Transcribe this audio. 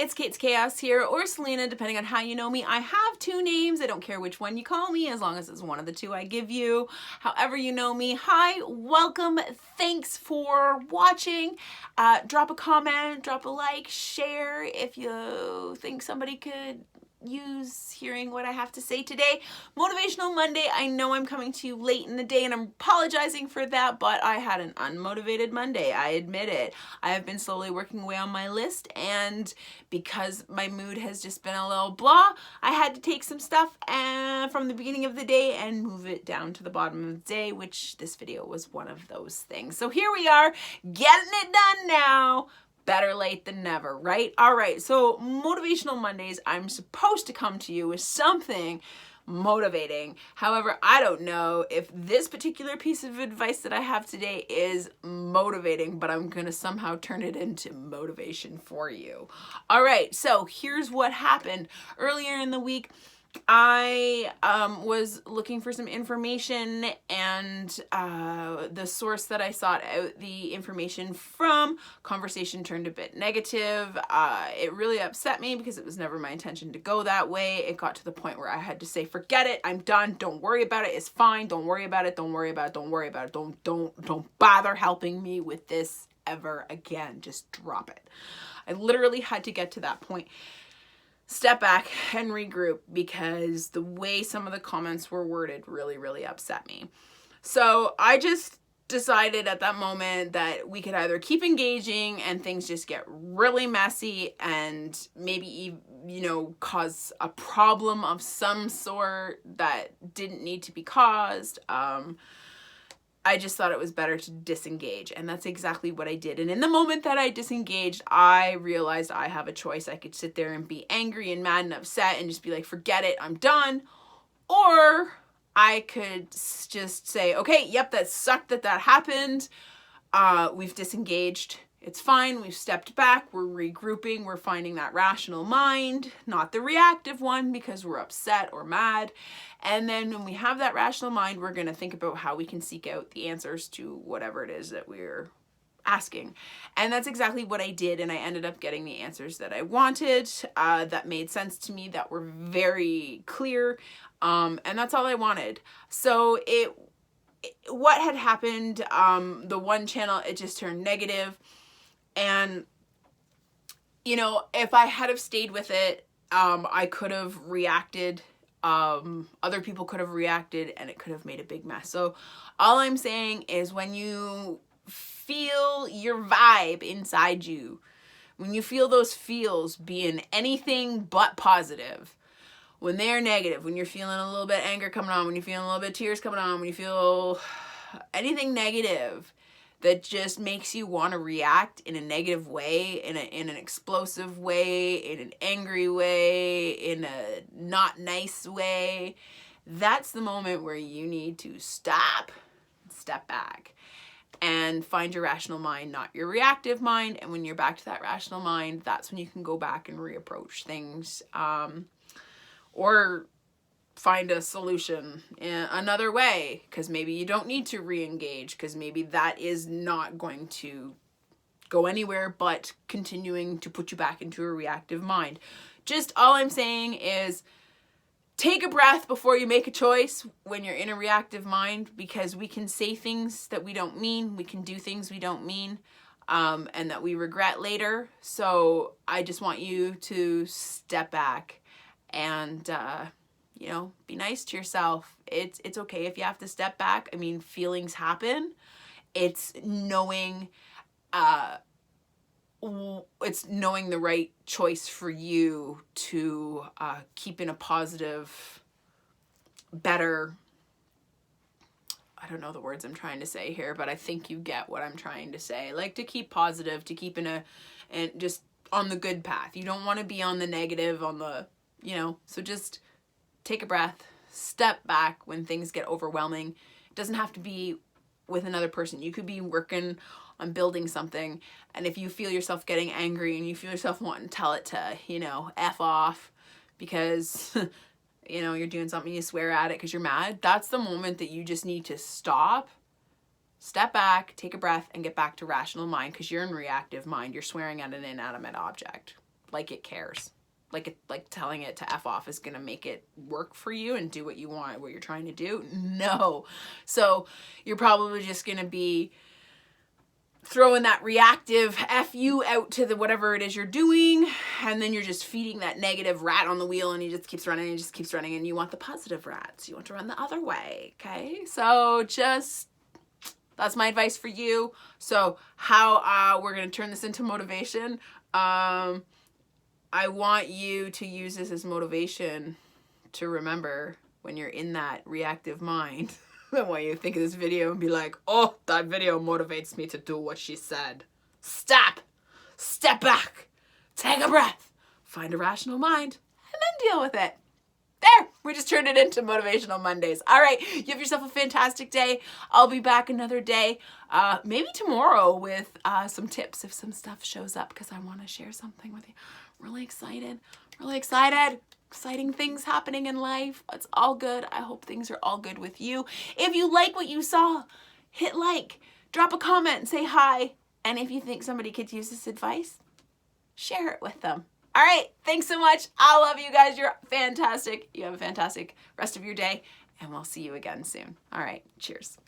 it's Kate's Chaos here, or Selena, depending on how you know me. I have two names. I don't care which one you call me, as long as it's one of the two I give you. However you know me. Hi, welcome, thanks for watching. Drop a comment, drop a like, share if you think somebody could use hearing what I have to say today. Motivational Monday. I know I'm coming to you late in the day and I'm apologizing for that, but I had an unmotivated Monday. I admit it. I have been slowly working away on my list, and because my mood has just been a little blah, I had to take some stuff from the beginning of the day and move it down to the bottom of the day, which this video was one of those things. So here we are, getting it done now. Better late than never, right? All right, so Motivational Mondays, I'm supposed to come to you with something motivating. However, I don't know if this particular piece of advice that I have today is motivating, but I'm gonna somehow turn it into motivation for you. All right, so here's what happened. Earlier in the week, I was looking for some information, and the source that I sought out the information from, conversation turned a bit negative. It really upset me because it was never my intention to go that way. It got to the point where I had to say, forget it, I'm done, don't worry about it, it's fine, don't worry about it, don't worry about it, don't worry about it, don't bother helping me with this ever again, just drop it. I literally had to get to that point, step back and regroup, because the way some of the comments were worded really upset me. So I just decided at that moment that we could either keep engaging and things just get really messy and maybe, you know, cause a problem of some sort that didn't need to be caused. I just thought it was better to disengage, and that's exactly what I did. And in the moment that I disengaged, I realized I have a choice. I could sit there and be angry and mad and upset and just be like, forget it, I'm done. Or I could just say, okay, yep, that sucked that happened. We've disengaged. It's fine. We've stepped back. We're regrouping. We're finding that rational mind, not the reactive one because we're upset or mad. And then when we have that rational mind, we're going to think about how we can seek out the answers to whatever it is that we're asking. And that's exactly what I did. And I ended up getting the answers that I wanted, that made sense to me, that were very clear. And that's all I wanted. So what had happened, the one channel, it just turned negative. And, you know, if I had have stayed with it, I could have reacted. Other people could have reacted, and it could have made a big mess. So all I'm saying is, when you feel your vibe inside you, when you feel those feels being anything but positive, when they're negative, when you're feeling a little bit anger coming on, when you're feeling a little bit tears coming on, when you feel anything negative that just makes you want to react in a negative way, in an explosive way, in an angry way, in a not nice way, that's the moment where you need to stop, step back, and find your rational mind, not your reactive mind. And when you're back to that rational mind, that's when you can go back and reapproach things, or find a solution in another way, because maybe you don't need to re-engage, because maybe that is not going to go anywhere but continuing to put you back into a reactive mind. Just all I'm saying is, take a breath before you make a choice when you're in a reactive mind, because we can say things that we don't mean, we can do things we don't mean, and that we regret later. So I just want you to step back and you know, be nice to yourself. It's okay if you have to step back. I mean, feelings happen. It's knowing the right choice for you to keep in a positive, better, I don't know the words I'm trying to say here, but I think you get what I'm trying to say. Like, to keep positive, to keep and just on the good path. You don't want to be on the negative, on the, you know, so just take a breath, step back when things get overwhelming. It doesn't have to be with another person. You could be working on building something, and if you feel yourself getting angry and you feel yourself wanting to tell it to, you know, F off because, you know, you're doing something, you swear at it because you're mad, that's the moment that you just need to stop, step back, take a breath, and get back to rational mind, because you're in reactive mind. You're swearing at an inanimate object. like it cares. Like telling it to F off is gonna make it work for you and do what you want, what you're trying to do. No. So you're probably just gonna be throwing that reactive F you out to the whatever it is you're doing, and then you're just feeding that negative rat on the wheel, and he just keeps running and just keeps running, and you want the positive rats. You want to run the other way, okay? So just, that's my advice for you. So how we're gonna turn this into motivation. I want you to use this as motivation to remember when you're in that reactive mind. I want you to think of this video and be like, oh, that video motivates me to do what she said. Stop. Step back. Take a breath. Find a rational mind and then deal with it. There, we just turned it into Motivational Mondays. All right, you have yourself a fantastic day. I'll be back another day, maybe tomorrow with some tips if some stuff shows up, because I want to share something with you. Really excited, really excited. Exciting things happening in life. It's all good. I hope things are all good with you. If you like what you saw, hit like, drop a comment and say hi. And if you think somebody could use this advice, share it with them. All right, thanks so much. I love you guys. You're fantastic. You have a fantastic rest of your day, and we'll see you again soon. All right, cheers.